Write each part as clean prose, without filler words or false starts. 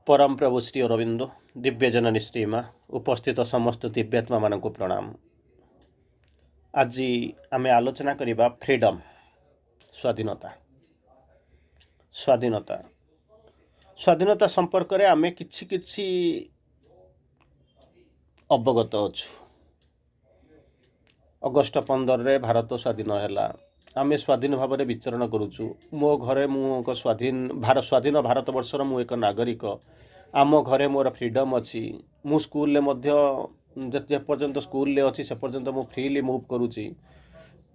परम प्रभु श्री अरविंद दिव्य जननी श्रीमा उपस्थित समस्त दिव्यात्मा मान प्रणाम। आज आम आलोचना करवा फ्रीडम स्वाधीनता स्वाधीनता स्वाधीनता संपर्क में आम कि अवगत अच्छु। अगस्ट 15 भारत स्वाधीन है। आम स्वाधीन भाव में विचरण करुचु। मो घरे मु स्वाधीन भारत वर्षर मु एक नागरिक। आम घरे मोर फ्रीडम अच्छी। मु स्कूल जेपर्यंत स्कूल अच्छी से पर्यंत मु फ्रीली मूव करुच्ची।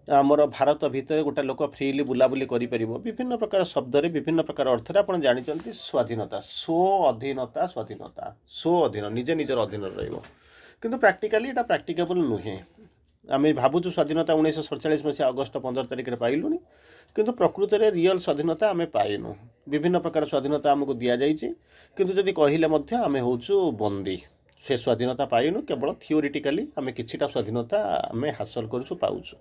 आमर भारत भितर गोटे लोक फ्रीली बुलाबुली करें। विभिन्न प्रकार शब्द विभिन्न प्रकार अर्थ आप जानते स्वाधीनता स्व अधीनता स्वाधीनता स्व अधीन निजे निजर अधीन रु प्राक्टिकाली यहाँ प्राक्टिकेबल नुहे। आम भावुँ स्वाधीनता 1947 मसीहा अगस्ट 15 तारिख में पाइलुनी किंतु प्रकृत में रियल स्वाधीनता आम पाइनु। विभिन्न प्रकार स्वाधीनता आमको दि जाइए किंतु जदि कहले आम होचु बंदी से स्वाधीनता पाइनु। केवल थियोरिटिकली आम किछिटा स्वाधीनता आम हासिल करूछु पाउछु।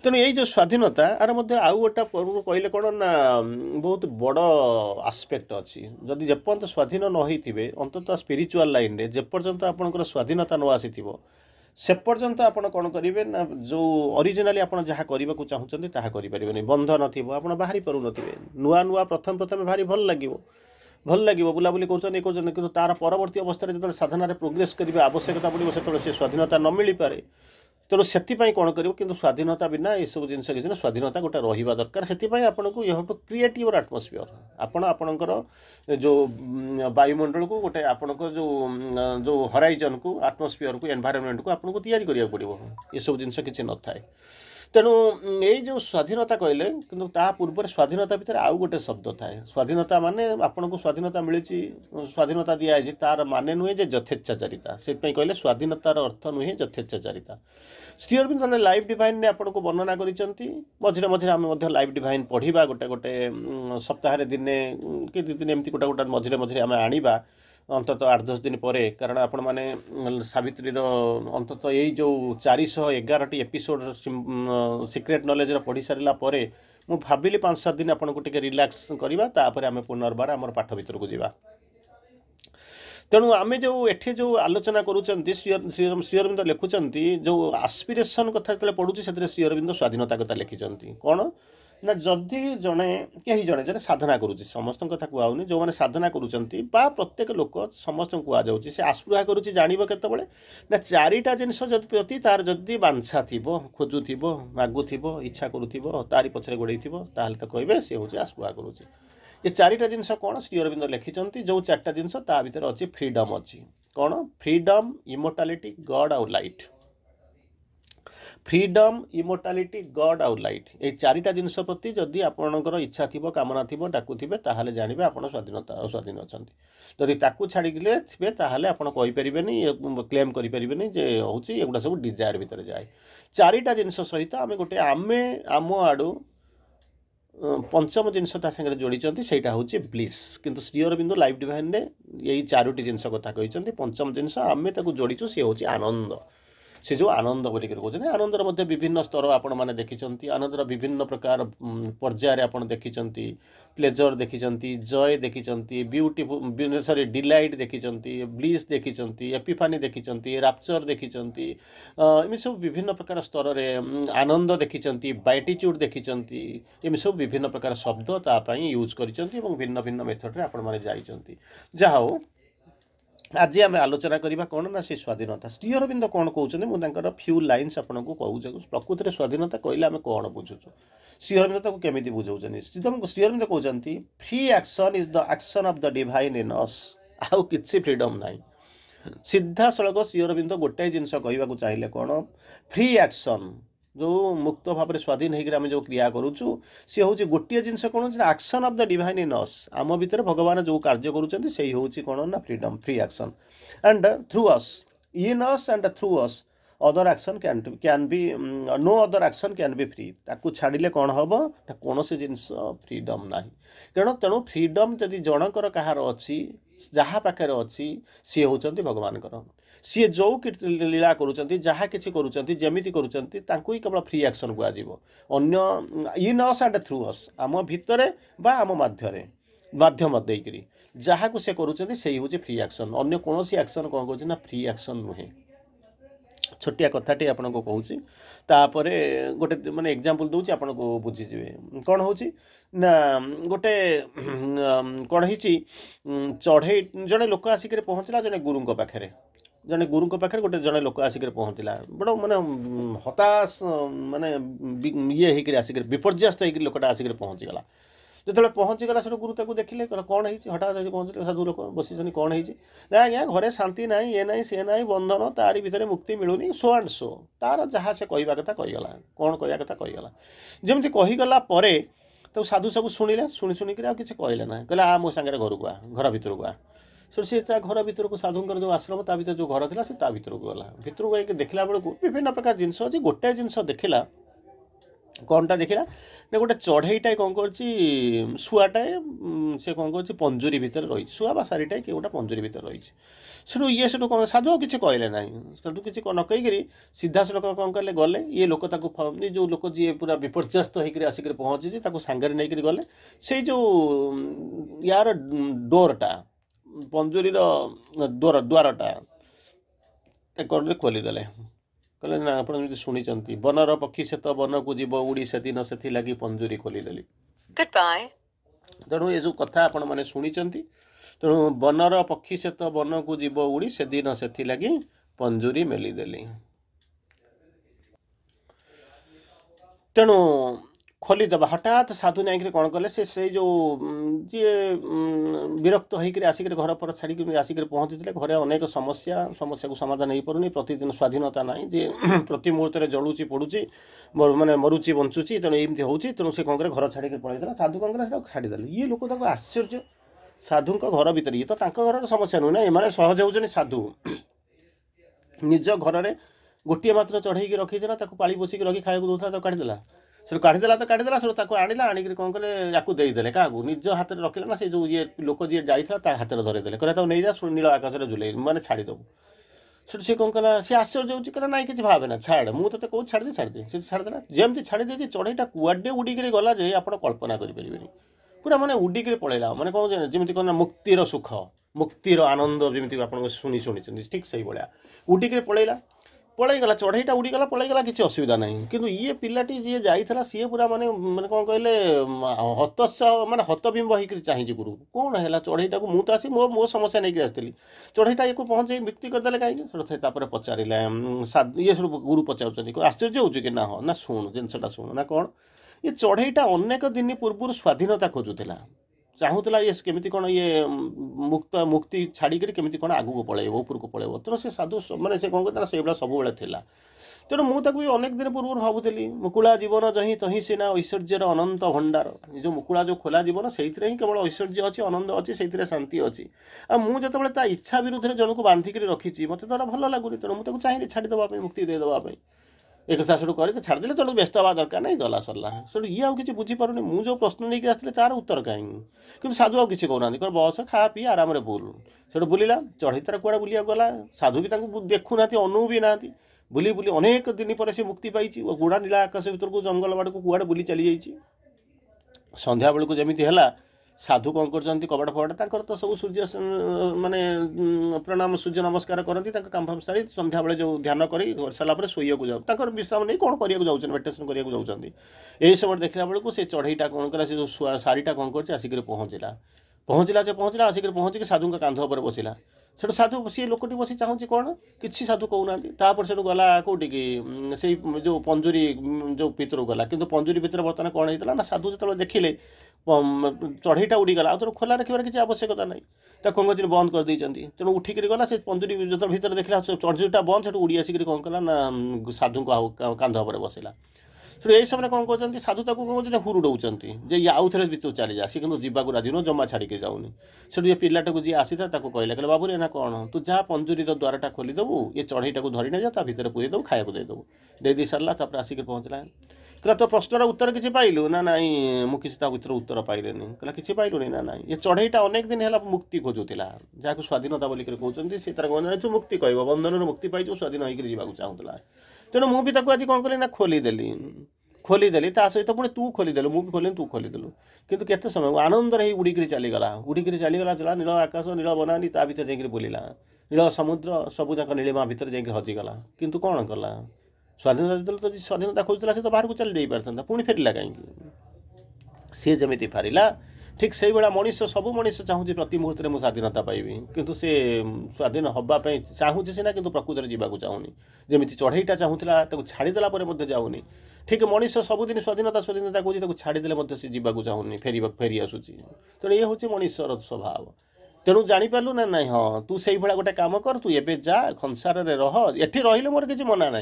तेणु यही जो स्वाधीनता आर मध्य आउ गोटा कहले कौन ना बहुत बड़ आस्पेक्ट अच्छी। जदि जेपर्यंत स्वाधीन न होइथिबे अंततः स्पिरिचुअल लाइन रे जेपर्यंत आपनकर स्वाधीनता न आसीथिबो से पर्यंत आप कौन करेंगे ना जो ओरिजिनाली आप जहाँ करने को चाहते ताहा करें। बंध नथिबो आप बाहरी पारु नथिबे। नुआ नुआ प्रथम भारी भल लगे बुलाबुली कर तार परवर्ती अवस्था जो साधन प्रोग्रेस करेंगे आवश्यकता पड़ो से स्वाधीनता न मिल पारे। तेणु से कौन कर कि स्वाधीनता बिना ये सब जिन किसी स्वाधीनता गोटे रहा दरकार। से आपको you have to create your atmosphere. आपणकर जो वायुमंडल को गोटे आपणकर जो हराइजन को आटमोस्फियर को एनवायरनमेंट को आपको तैयारी करिया पड़ो। ये सब जिन किसी न थाए। तेणु यही जो स्वाधीनता कहले कि पूर्व स्वाधीनता भितर आउ गोटे शब्द थाए। स्वाधीनता माने आपन को स्वाधीनता मिली स्वाधीनता दिखाई तार माने नुहे यथेच्छाचारिता। से कहले स्वाधीनतार अर्थ नुहे यथेच्छाचारिता। श्री अरविंद लाइफ डिवाइन ने आपन को वर्णना करिसेंती। मझिरे मझिरे आम लाइफ डिवाइन पढ़ा गोटे गोटे सप्ताह दिने कि 2 दिन एमती गोटे गोटे मझिरे मझिरे आम आनिबा अंतत 8-10 दिन पर। कारण आपण मैंने सावित्री अंतत यही जो 411टी एपिसोड सीक्रेट नॉलेज पढ़ी सारा मु भाविली 5-7 दिन आपन को टिके रिलैक्स करवा तापर आम पुनर्बार आम पाठ भीतर को जावा। तेणु आम जो एठी जो आलोचना करुँच श्री अरविंद लिखुंट जो आस्पिरेसन कथा जो पढ़ुची से श्री अरविंद स्वाधीनता कथा लिखिं कौन ना जदि जड़े कहीं जड़े जड़े साधना करुच्ची समस्त कथा कहूनी जो मैंने साधना करुँच प्रत्येक लोक समस्त कहुच्छे से आस्पृहा करुच्ची जानव केतबले ना 4टा जिनस प्रति तार जदि बांछा थी खोजुव मागुव इच्छा करुव तारी पछरे गोड़े ताल तो कहे सी हूँ आस्पृहा करुच्ची। ये 4टा जिनस कौन श्री अरविंद लिखिं जो 4टा जिनस ता भीतर अच्छी फ्रीडम अच्छी कौन फ्रीडम इमोर्टालिटी गॉड आउ लाइट। फ्रीडम इमोर्टालिटी गॉड आउ लाइट ये 4टा जिनस प्रति जदि आपणकर इच्छा थी कामना थी डाकुवे ताहले जानवे आप स्वाधीनता स्वाधीन अच्छा। जदि ताकू छाड़े थे ताहले आपन कहींपारे क्लेम करें जे हूँ एगुड़ा सब डिजायर भितर जाए। 4टा जिनस सहित आम गोटे आम आड़ू पंचम जिनस सागर जोड़ी से हूँ ब्लिस। किंतु श्री अरविंद लाइफ डिवाइन ने यही 4टी जिनस कथा कहते। पंचम जिनस आम जोड़ीचु सी हूँ आनंद। से जो आनंद बोलिक कहते आनंदर मध्य विभिन्न स्तर आपण मैंने देखी। आनंदर विभिन्न प्रकार पर्यायर आप देखी प्लेजर देखी जय देखी ब्यूटीफुल सॉरी डिलाइट देखी ब्लिस देखी एपिफानी देखी राप्चर देखी एम सब विभिन्न प्रकार स्तर में आनंद देखी बैटिट्यूड देखी एम सब विभिन्न प्रकार शब्द तापाई यूज कर भिन्न भिन्न मेथड आपण मैंने जाइए। जहा हो आज आम आलोचना करवा कौन ना से स्वाधीनता श्री अरविंद कौन कहते मुझे फ्यू लाइन्स आपको कहूँ प्रकृत में स्वाधीनता कहले आम कौन बुझुचु श्री अरविंद को केमी बुझाऊँ। श्री अरविंद कहते free action is the action of the divine in us. आउ किसी फ्रीडम ना सीधा सड़क श्री अरविंद गोटाए जिनस कहवाक चाहिए कौन फ्री एक्शन जो मुक्त भाव में स्वाधीन होकर जो क्रिया करुचु सी हूँ गोटे जिनस कौन action of the divine in us. आम भितर भगवान जो कार्य करुँच से हूँ कौन ना freedom free action and through us in us and through us other action can be no other action can be free. ताकू छाड़िले कौन हम ना कौन से जिनस फ्रीडम ना कारण तेणु फ्रीडम जदि जनकर कहार अच्छी जहाँ पाखे अच्छी सी होती भगवान सी जो लीला करुँच जहाँ किसी करुँचमी करुँच ही केवल फ्री एक्शन कहुए in us and through us आम भितर बा आम माध्यम माध्यम देकरी जहाँ को से करूँ से हूँ फ्री एक्शन अन्य कौन एक्शन कौन कौन फ्री एक्शन नुहे छोटिया कथाटी आपन को कहूँ तापर गोटे माने एग्जांपल दूची आपन को बुझीजे कौन हो ना गोटे कौन हो चढ़ई जड़े लोक आसिक पहुँचला जड़े गुरु पाखे जड़े गुरु पाखे गोटे जड़े लोक आसिक पहुँचला बड़ माने हताश माने ये होकर आसिक विपर्यस्त होकर लोकटा आसिक पहुँचीगला जो पहुँचीगला से गुरु ताको देखिले कौन है हठात पहुँचले साधु लोक बस कौन है ना आज्ञा घरे शांति ना ये ना सी ना बंधन तारी भितर मुक्ति मिलूनी सो एंड सो तार जहाँ से कहवा कथा कहीगला कौन कहवा कथा कहीगला जमी कहीगला तो साधु सब शुणिले शुणी शुणिक किसी कहले ना कहले आ मो सांगे घर को आ घर भितर को आ सी घर भितर को साधुंकर जो आश्रम ता भर जो घर था से ता भितर को गला भितर को एक देखला बेलू विभिन्न प्रकार जिनस अच्छी गोटे जिनस देखला कौनटा देखला ना गोटे चढ़ईटाए कौन कर शुआटाए से कौन कर पंजुरी भितर रही शुआ बा सारीटाए कि गोटे पंजुरी भितर रही से ये से कौन साधु किसी कहले ना साधु किसी न कहीकि सीधा से लोक कौन कले गले ये लोक जो लोक जी पूरा विपर्यस्त होकर आसिक पहुँची सांगे नहीं गले से जो यार डोरटा पंजुरी द्वारटा खोलीदेले कहले ना आप शुणी बनर पक्षी से तो वन को जीव उड़ी से दिन से लगी पंजुरी खोलीदेली तेणु ये जो कथा आपण मैंने शुणी तेणु बनर पक्षी से तो वन को जीव उड़ी से दिन से लगी पंजुरी मेलीदेली तेणु खोलीदेवा हठात साधु नहीं कौन कले से जो जी विरक्त होकर आसिक घर पर छाड़ी आसिक पहुँची घरे अनेक समस्या को समाधान हो पारुनी प्रतिदिन स्वाधीनता ना जे प्रति मुहूर्त जलुची पड़ुची माने मरुची बंचुची तेणु एमती हो तेणु से कौन करे घर छाड़ी पलैला साधु कौन करे छाड़ीदे ये लोक आश्चर्य साधु घर भीतर ये तो घर समस्या नुह ना एम सहज होती साधु निज घर में गोटे मात्र चढ़ई रखीला पाली पोषिक रखी खाया दूसरा काढ़ीदेला से काढ़ीदेला तो काढ़ीदेला से आनिला आनिक कौन कले या देदेले क्या निज हाथ में रखिला ना से जो ये लोक जी जाता हाथ में धरदेले कहला नहीं जा नील आकाश में झुले मैंने छाड़ीदेबू से कौन कला सी आश्चर्य होती कहला ना कि भावे ना छाड़ मुझे तो कौन छाड़ी छाड़ी से छाड़देला जमी छाड़ी चढ़ईटा कुआडे उड़िक गला जे आप कल्पना करें पूरा माने उड़िक पलैला माने कौन जमी कौन मुक्तिर सुख मुक्तिर आनंद जमी आप शुणी शुणी ठीक से भाया उड़िक पलैला पलैगला चढ़ईटा उड़ीगला पलैगला किसी असुविधा ना कि ये पिलाटी जी जाइला सी पूरा माने माने कौन कहले हतोत्साह माने हतबिंब होकर चाहिए गुरु कौन है चढ़ईटा को मुझे तो आसी मो समस्या नहीं आसती चढ़ईटा ये पहुँचे मुक्ति करदे कहीं पचारे ये सब गुरु पचार आश्चर्य हो कि ना हाँ ना शुण जिनसा शुण ना कौन ये चढ़ईटा अनेक दिन पूर्व स्वाधीनता खोजुला चाहूला ये केमी कौन ये मुक्ति छाड़ी केमी कौन आगू पलैब ऊपर को पलैब तेणु से साधु मैंने से कौन कहता से सब था तेणु मुझे भी अनेक दिन पूर्व भावुली मुकुला जीवन जही तही सीना ऐश्वर्यर अनंत भंडार जो मुकुला जो खोला जीवन से ही केवल ऐश्वर्य अच्छी आनंद अच्छी से शांति अच्छी आ इच्छा विरुद्ध जन को बांधिक रखी मत तो भल लगुनि तेणु मुझे चाहिए छाड़ीदे मुक्ति देदेवाई एक कथा से करके छाड़देले तेणु व्यस्त हवा दरकार नहीं गला सरला से ये आउ कि बुझीपारुनी मुझे जो प्रश्न नहीं आसती तार उत्तर कहीं कि साधु किसी कहना कह बस खा पी आराम बुल से बुलिला चढ़ई तार कूड़ा बुलिया गला साधु भी देखुना अनु भी ना बुली बुली अनेक दिन पर से मुक्ति पाई गुड़ा नीला आकाश भर को जंगल बाड़ को कुआड़े बुली चली जाइए संध्या बेलू जमी है साधु कौन कर कबाड़ फबाड़ तो सब सूर्य माने प्रणाम सूर्य नमस्कार करती काम फाम सारी संध्या बेले जो ध्यान कर सारापर शोया जाऊ विश्राम नहीं कौन करने मेडिटेशन करने जाऊँगी यही समय देखला बेलू से चढ़ईटा कौन कला जो सारीटा कौन कर आसिक पहुँचला आसिक पहुँचिक साधु का कांध पर बसला से साधु सी लोकटी बस चाहूँगी कौन कि साधु कहना से गला कौटिक से जो पंजुरी जो भितर गला कि पंजुरी भितर बर्तमान कौन होता ना साधु जो देखिले चढ़ईटा उड़ीगला आउ खोला रखार किसी आवश्यकता ना कौन कर बंद कर तेणु उठिक गला से पंजुरी जो भितर देखला चढ़ईटा बंद से उड़ी आसिक कौन कला ना साधु को कांध पर बसला से यही समय कौन कर साधु ताक कौन हुरुडौं जे ये आउ थे भितर चली जा सी जावाक राजी नुह जमा छाड़ी जाऊनी से ये पिलाटा को जी आसी था कहला कहले बाबू रे ना कौन तू जा पंजुरी द्वारटा खोलीदेबू ये चढ़ईटा को धरी ना जा भितर पूरेदेबू खाया देदेबू दे सारा आसिक पहुँचला कहला तो प्रश्नर उत्तर किसी पाइलु ना नाई मुझे भर उत्तर पाइले कहला कि पाइलुनी ना ना ये चढ़ईटा अनेक दिन है मुक्ति खोजुला जहाँ स्वाधीनता बोलिक कहते सी तार कौन मुक्ति कह बंधन मुक्ति पाई स्वाधीन होकर जावाक चाहूला तेणु मुझे आज कौन कली ना खोलीदेली खोलीदेली ता सहित पुणी तू खोलीदेलु मु भी खोली तू खोलीदेलु किंतु केते समय आनंद रे उड़ीक चलीगला चला नील आकाश नील बनानी ता भीतर जाकर बुलिला नील समुद्र सबूक नीलिमा भितर जाकर हजिगला किंतु कौन कला स्वाधीनता तो स्वाधीनता खोजुला से तो बाहर को चली जाई पारथंता पुणी फेरिला कहीं सी जमी फारिला ठीक से भाया मनीष सबू मनीष चाहूँ प्रति मुहूर्त में स्वाधीनता पाइबी किंतु से स्वाधीन हवाई चाहूँगी सीना कि प्रकृत में जावाक चाहूनी जमी चढ़ईटा चाहूला छाड़देला जाऊनी ठीक मनीष सबुदिन स्वाधीनता स्वाधीनता कहे छाड़देले सी जावाक चाहूनी फेरी आसूसी तेणु ये हूँ मनीषर स्वभाव तेणु जापारू ना ना हाँ तू से भाया गोटे कम कर तू एबे जा संसार में रह एटी रही मोर किसी मना ना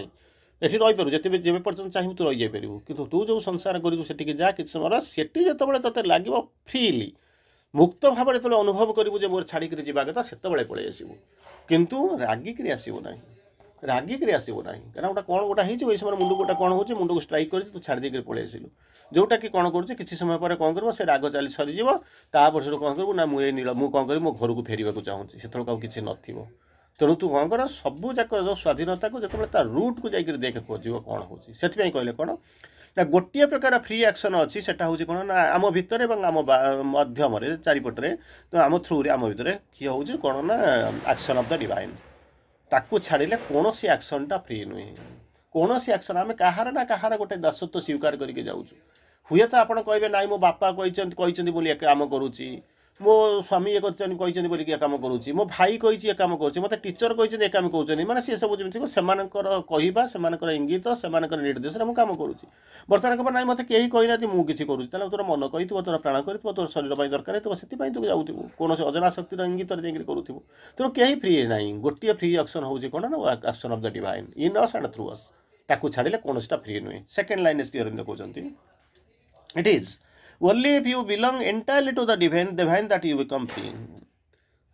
एटी रहीपर जिते जब पर्यटन चाहिए तू रही जापर कि तू जो संसार करू से जा कि समय से जो ते लगे फ्रीली मुक्त भाव में जो अनुभव करू मोर छाड़ी जा कथा से पलि आसबू कितु रागिक आसबू ना रागिक आसबू ना कारण गोटा कौन गोटा हो समय मुंड गोटा कौन हो मुंड को स्ट्राइक कर तू छाड़ी देकर पलि आसलु जोटा कि कौन करुँच कि समय पर कौन कर राग चली सरीज तापर कौन करू ना मुझे नील मुझे कौन कर मो घर को फेर चाहूँगी से किसी न तेणु तू कौन कर सबू जाक जो स्वाधीनता को जो रूट को जाकर देख खोज कौन हो कहले कौन ना गोटे प्रकार फ्री एक्शन अच्छी से कौन ना आम भितर आम मध्यम चारिपटे तो आम थ्रू आम भितर किए हूँ कौन ना एक्शन ऑफ द डिवाइन ताकू छाड़िले कौन सी एक्शनटा फ्री नुहे कौन सी एक्शन आम कहार ना कहार गोटे दासत्व स्वीकार करके जाऊँ हुए तो आप कहे ना मो बापा कहते काम करुच्ची मो स्वामी ये कहते बोलिक काम करुच्ची मो भाई कही काम करुच्ची मत टीचर कहते काम कौन माने सी सब जमी से कहवा से इंगित से निर्देश में काम करुच्ची बर्तमान कह ना मत कहीं कही ना मुझे करुच्ची तोर मन कही तोर प्राण कर तोर शरीर दरकार हो से तू जाऊँ कौन अजना शक्तिर इंगित जाकर करूँ तेणु कहीं फ्री ना गोटे फ्री एक्शन हूँ कौन ना action of the divine in us and through us ताकू छाड़िले कौन फ्री नुहे सेकेंड लाइन श्री अरविंद कहते it is only if you belong entirely to the divine that you become free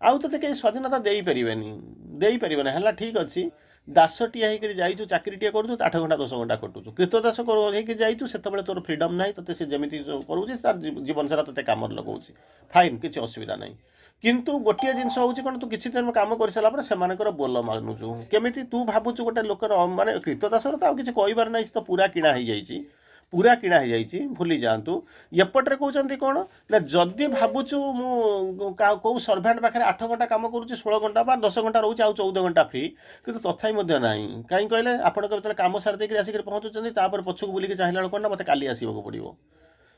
आउ तो कहीं स्वाधीनता दे पारे है ठीक अच्छे दासटिया होकर जाइछु चाकरीटिया करूँ 8 घंटा 10 घंटा कटुचु कृतदास होकर जाइछु से तोर फ्रीडम ना ते से जमी करुँच जीवन सारा ते कम लगाऊँ फाइन किसी असुविधा ना किंतु गोटे जिनस हूँ कौन तू किसी दिन कम कर सारापर से बोल मानुचु केमी तू भावुचु गोटे लोकर माने कृतदासर तो किसी कहबार ना तो पूरा किणा हो जाइए पूरा किणा हो जाइए भूली जातु एपटे कहते कौन ना जदि भावुचु मु सर्भेन्ट पाखे 8 घंटा कम करुँच 16 घंटा 10 घंटा रोचे आउ 14 घंटा फ्री किंतु तथापि ना कहीं कहले आप कम सारी देकर आसिक पहुँचुच्च पछक बुलिक चाहिए कौन ना मत काली आसवाक पड़ो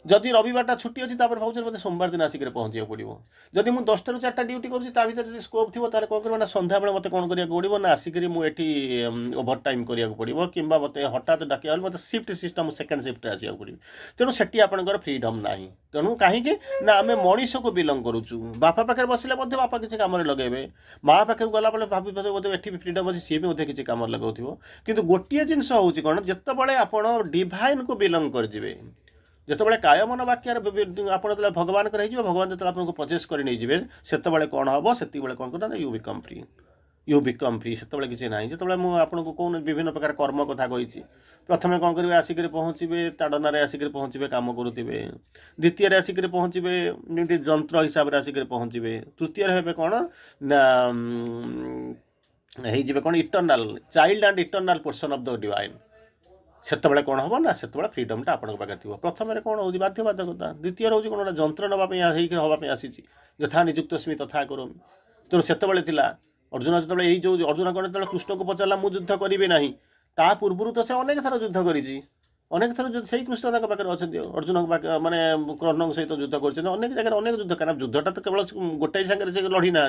जदि रविवार छुट्टी अच्छी भावुँ मतलब सोमवार दिन आसिक पहुँचा पड़ो जदि मुझे 10 ରୁ 4 ड्यूटी करुँच भर स्कोप थी तार कौन कर सन्ध्या बेले मत कौन करा पड़ो ना आसिक मुझे ओभर टाइम करा पड़ो कि मत हठात डाक मत सिफ्ट सिस्टम सेकेंड सिफ्ट आसवा पड़ो तेणु से आपंकर फ्रीडम ना तेणु कहीं ना आम मनीष को बिलंग करुचु बापा पाखे बसले बापा किसी कम लगे माँ पाखे गला भाभी ये फ्रीडम अच्छी सी भी किसी कम लगाऊ कि गोटे जिनस हूँ कौन जिते आप डिवाइन को बिलंग करेंगे जिते काय मन वाक्य आप भगवान भगवान जो आपको पजेस कर से कौन हम से कौन करना यू बिकम फ्री से किसी ना जो मुझे आपको कौन विभिन्न प्रकार कर्म कथा कही प्रथम कौन करेंगे आसिक पहुँचे ताड़न आसिक पहुँचे कम करुवे द्वितीय आसिक पहुँचे जंत्र हिसाब से आसिक पहुँचे तृतीय हे कौन ना कौन eternal child and eternal portion of the divine से कौन हम ना से फ्रीडमटा आपको पाखे थी प्रथम कौन हो बाध्यबाधकता द्वितीय हूँ कौन जंत्र नापी हाँपी आसी यथा निजुक्तस्मी तथा करोमी तेणु से अर्जुन जो यही जो अर्जुन कौन जो कृष्ण को पचारा मुझे युद्ध करी ना ता पूर्व तो से अनेक थर युद्ध करी अनेक थर से कृष्ण पाखे अच्छा अर्जुन माने कर्ण सहित युद्ध कर अनेक जगह अनेक युद्ध कारण युद्धटा तो केवल गोटाई सांगे से लड़ी ना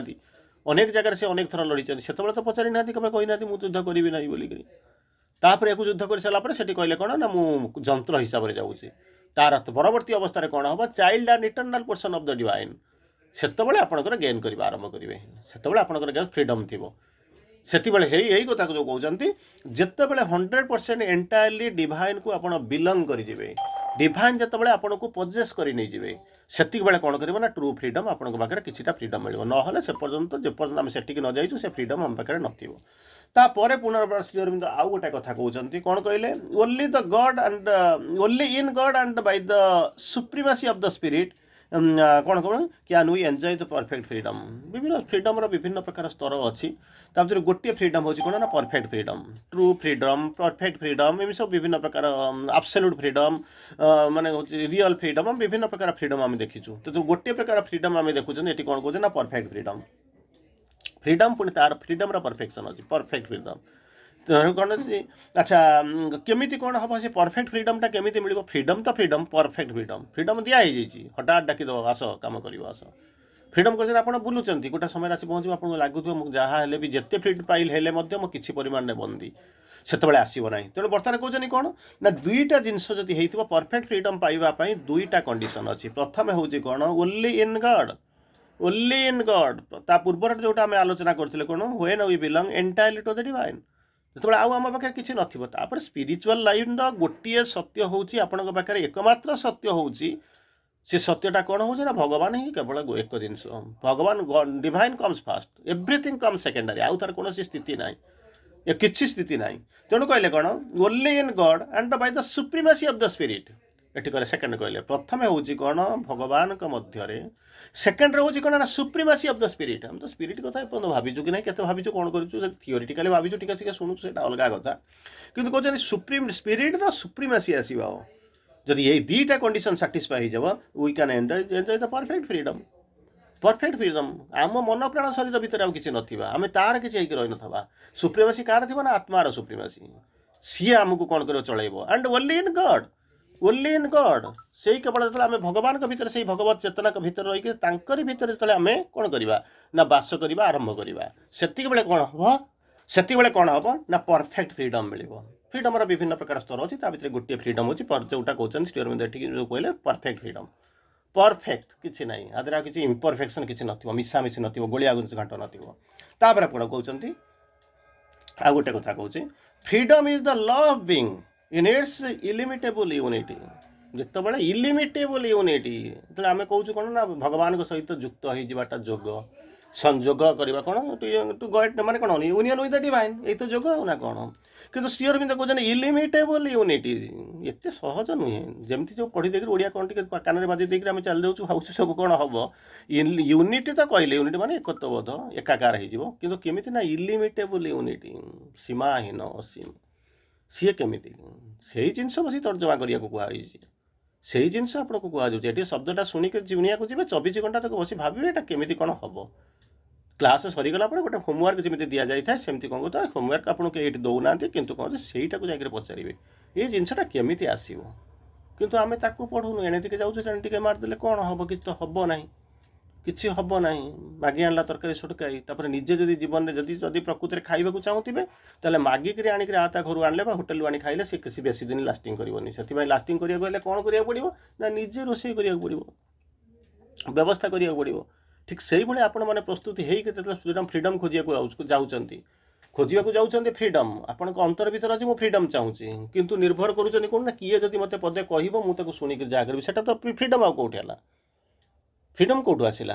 अनेक जगह से अनेक थर लड़ी से तो पचारि ना कहीं ना मुझे युद्ध करी ना बोलिक तापर एक युद्ध कर सारापर से कहले कौन ना मु जंत्र हिसाब से जाऊँगी तार परवर्ती अवस्था कौन हम child and eternal portion of the divine से आपंकर गेन करने आरंभ करेंगे से आपंकर फ्रीडम थी से यही कथा जो कहते जिते 100% एंटायरली डिवाइन को आप बिलंग करेंगे डिवाइन जिते आपन को पजेस कर से कौन कर ना ट्रू फ्रीडम आप किसी फ्रीडम मिले ना से पर्यंत जेपर्यंत आम से न जाइए से फ्रीडम आम पाखे नपर पुनर्बार श्री अरविंद आउ गोटे कथा कहते कौन कहले only the God and only in God and by the supremacy of the spirit कौन कौन can we enjoy the perfect freedom विभिन्न फ्रीडम विभिन्न प्रकार स्तर अच्छी तापर गोटे फ्रीडम हूँ कौन ना perfect freedom true freedom perfect freedom एम सब विभिन्न प्रकार एब्सोल्यूट फ्रीडम माने रियल फ्रीडम विभिन्न प्रकार फ्रीडम आम देखीचु तो गोटे प्रकार फ्रीडम आम देखुं ये कौन कौन ना परफेक्ट फ्रीडम फ्रीडम पुणी तार फ्रीडम परफेक्शन अच्छी परफेक्ट फ्रीडम कौन अच्छा केमी कौन हम से परफेक्ट फ्रीडमटा केमी मिल फ्रीडम तो फ्रीडम परफेक्ट फ्रीडम फ्रीडम दिखाई हठात डाकिद आस कम कर आस फ्रीडम क्वेश्चन आप बुलूँ गोटे समय आसी पहुँच आपको लगुव जहाँ भी जिते फ्रीड पाइल हेले किसी परिमाण में बंदी से आसब ना तेणु बर्तमान कहते कौन ना दुईटा जिनस जदि हो परफेक्ट फ्रीडम पाइबापी दुईटा कंडीशन अच्छी प्रथम हूँ कौन only in God only in God ता पूर्व जोटा आम आलोचना करते कौन when we belong entirely to the divine जो आम पाखे किसी नपर स्पिरिचुअल लाइफ गोटे सत्य हूँ आपण पाखे एकमात्र सत्य हूँ से सत्यटा कौन हो भगवान ही केवल एक जिनस भगवान divine comes fast everything comes secondary आउ तार कौन स्थिति ना किसी स्थिति ना तेणु कहले कौन only in God and by the supremacy of the spirit eighty कहले सेकेंड कहले प्रथम हूँ कौन भगवान मध्य सेकेंड हूँ कौन ना सुप्रीमेसी ऑफ द स्पिरिट हम तो स्पिरिट कथा भाविचु कि ना केते भाविचु कौन करूँ थियोरिटिकली भाविचु टिके शुणु से अलग कथा किंतु कहते सुप्रीम स्पिरिट सुप्रीमेसी आसवा जदि ये दुईटा कंडीशन साटिस्फाई हो we can enjoy the perfect freedom आम मन प्राण शरीर भितर आउ किसी नथिबा आमे तार किसी होइक रहि नथबा सुप्रीमेसी कार थिबा ना आत्मार सुप्रीमेसी सी आमको कौन कर चलैबो एंड ओनली इन गॉड से केवल जो आम भगवान भीतर से भगवत चेतना भीतर रही तांकरी भीतर जो आम कौन करवा ना बास करवा आरंभ करवा से कौन हम से कौन हम ना परफेक्ट फ्रीडम मिल फ्रीडम विभिन्न प्रकार स्तर अच्छी भितर गोटे फ्रीडम अच्छी जोटा कहते स्टीयर जो कहले परफेक्ट फ्रीडम परफेक्ट किसी ना आदि किसी इम्परफेक्शन किसी मिसामिशी गोलिया घाट नापर कौन कहते आ गोटे कथा कहूँ freedom is the love being in its illimitable unity जिते इलिमिटेबल यूनिटी जो आम कहूँ कौन ना भगवान सहित युक्त होता जोग संजोग करवा कौन टू गॉड माने कौन यूनियन विथ द डिवाइन यही तो जोग ना कौन किंतु श्री अरविंद कहते इलिमिटेबल यूनिटी एत सहज नुहे जमी जो पढ़ी देकर ओडिया कौन टे कान में बाजी देकर चल जाऊँ भाव सब कौन हम यूनिटी तो कहले यूनिटी माने एकत्वबोध एकाकार हो किंतु केमिति ना इलिमिटेबल यूनिटी सीमाहीन असीम सी केमी से जिनस बस तर्जमा करने को कहुई से जिनस आपको कहुए शब्दटा शुणिक जुनिया को जी 24 घंटा तक बस भावे यहाँ केमी कौन हम क्लास सरीगला गोटे होमवर्क जमी दि जाए सेमती कौन कहते होमवर्क आपको ये दौना कितु कौन से पचारे ये जिनसा केमी आसो किंतु आम ताकू पढ़ुनु एणे टे जाऊँ टे मारदे कौन हम कि तो हम ना किसी हम ना मागी आनला तरकारी सुटकाई तापर निजे जदि जीवन में जदि प्रकृति खाइबा चाहूबे ताले मागिक आनिक आता घर आनले होटेल आनी खाइले से किसी बेसी दिन लास्टिंग करनी से लास्टिंग करा कौन करा पड़ो ना निजे रोषे करा पड़ो व्यवस्था करा पड़ो ठीक से भाई आपण मैंने प्रस्तुति होकर फ्रीडम खोजा जाऊँगी खोजा जाऊँच फ्रीडम आपण अंतर भर अच्छे मुझे फ्रीडम चाहूँगी किंतु निर्भर करूँ कौन ना किए जब मत पदे कह मुझे शुणिक जहाँ करी से फ्रीडम आउ कौटे है फ्रीडम कौटू आसला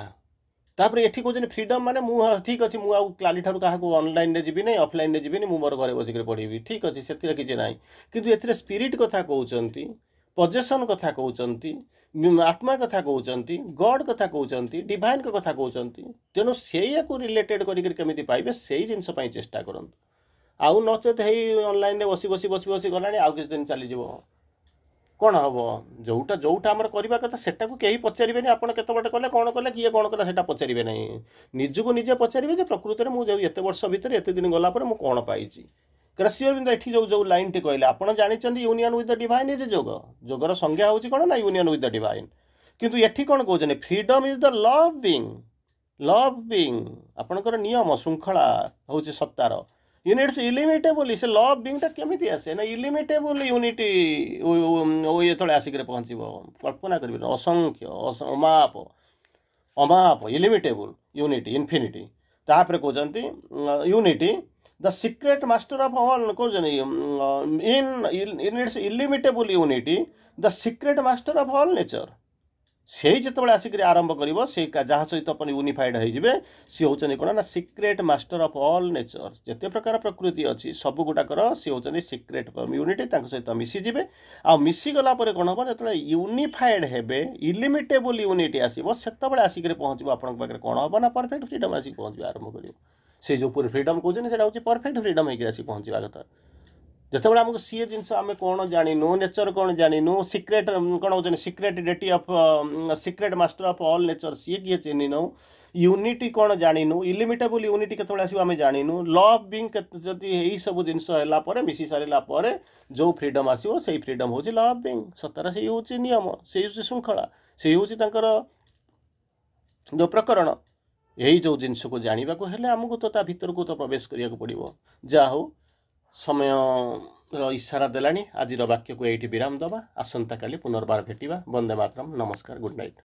तापर ये कहते फ्रीडम माने ठीक अच्छे मुझे काली ठार क्या ऑनलाइन रे जीवी ऑफलाइन रे जीवी मु मोर घर बसिक पढ़ी ठीक अच्छे से किसी ना किंतु ए स्पिरिट कथा कहते पजेसन कथा कहते आत्मा कथा कहते गॉड कथा कहते डिवाइन कथा कहते तेणु से रिलेटेड करमी पाइबे से जिनस चेष्टा करूँ आउ नचेत ऑनलाइन बसी बसी बसी बसी गला आउ किसी दिन चलीज कौन हम जोटा जोटा आम करवा कथा सेटा को कहीं पचारे आप केत कले कौन कले किए कौन कला से पचारे ना निजको निजे पचारे प्रकृति में मुझे एत वर्ष भितर एत दिन गलापर मुझे कौन पाई कारण श्री अरविंद ये जो लाइन टी कहले आप जानते union with the divine is जोग जोगर संज्ञा हूँ कौन ना यूनियन विथ द डिवाइन किंतु ये कौन कहते freedom is the love being आपणकर नियम श्रृंखला हूँ सत्तार यूनिट्स इलिमिटेबल से लव बीइंगटा केमी आसे ना इलिमिटेबल यूनिटी ये तले आसिक पहुँचब कल्पना करें असंख्य अमाप अमाप इलिमिटेबल यूनिटी इनफिनिटी तापर कहते unity the secret master of all कहते in its illimitable unity the secret master of all nature ସେଇ ଯେତେବେଳେ ଆସିକରି ଆରମ୍ଭ କରିବ ସେ ଯାହା ସହିତ ଆପଣ ୟୁନିଫାଏଡ୍ ହେଇଯିବେ ସିଏ ହେଉଛନ୍ତି କ'ଣ ନା secret master of all nature. ଯେତେ ପ୍ରକାର ପ୍ରକୃତି ଅଛି ସବୁ ଗୁଡ଼ାକର ସିଏ ହେଉଛନ୍ତି ସିକ୍ରେଟ୍ ୟୁନିଟି। ତାଙ୍କ ସହିତ ମିଶିଯିବେ ଆଉ ମିଶିଗଲା ପରେ କ'ଣ ହେବ ଯେତେବେଳେ ୟୁନିଫାଏଡ୍ ହେବେ ଇଲିମିଟେବୁଲ୍ ୟୁନିଟି ଆସିବ ସେତେବେଳେ ଆସିକରି ପହଞ୍ଚିବ ଆପଣଙ୍କ ପାଖରେ କ'ଣ ହେବ ନା ପରଫେକ୍ଟ ଫ୍ରିଡମ୍ ଆସିକି ପହଞ୍ଚିବା ଆରମ୍ଭ କରିବ। ସେ ଯେଉଁ ଫ୍ରିଡମ୍ କହୁଛନ୍ତି ସେଇଟା ହେଉଛି ପରଫେକ୍ଟ ଫ୍ରିଡମ୍ ହେଇକି ଆସି ପହଞ୍ଚିବା କଥା। ଯେତେବେଳେ ଆମକୁ ସିଏ ଜିନିଷ ଆମେ କ'ଣ ଜାଣିନୁ ନେଚର କ'ଣ ଜାଣିନୁ ସିକ୍ରେଟ୍ କ'ଣ ହେଉଛନ୍ତି secret deity of secret master of all nature ସିଏ କିଏ ଚିହ୍ନି ନେଉ ୟୁନିଟି କ'ଣ ଜାଣିନୁ ଇଲିମିଟେବୁଲ୍ ୟୁନିଟି କେତେବେଳେ ଆସିବ ଆମେ ଜାଣିନୁ ଲ ଅଫ୍ ବିଙ୍ଗ ଯଦି ଏଇସବୁ ଜିନିଷ ହେଲା ପରେ ମିଶି ସାରିଲା ପରେ ଯେଉଁ ଫ୍ରିଡମ୍ ଆସିବ ସେଇ ଫ୍ରିଡମ୍ ହେଉଛି ଲ ଅଫ୍ ବିଙ୍ଗ। ସତରେ ସେଇ ହେଉଛି ନିୟମ ସେଇ ହେଉଛି ଶୃଙ୍ଖଳା ସେଇ ହେଉଛି ତାଙ୍କର ଯେଉଁ ପ୍ରକରଣ। ଏଇ ଯେଉଁ ଜିନିଷକୁ ଜାଣିବାକୁ ହେଲେ ଆମକୁ ତ ତା ଭିତରକୁ ତ ପ୍ରବେଶ କରିବାକୁ ପଡ଼ିବ। ଯାହା ହଉ ସମୟର ଇସାରା ଦେଲାଣି ଆଜିର ବାକ୍ୟକୁ ଏଇଠି ବିରାମ ଦେବା। ଆସନ୍ତାକାଲି ପୁନର୍ବାର ଭେଟିବା। ବନ୍ଦେ ମାତରମ୍। ନମସ୍କାର। Good night.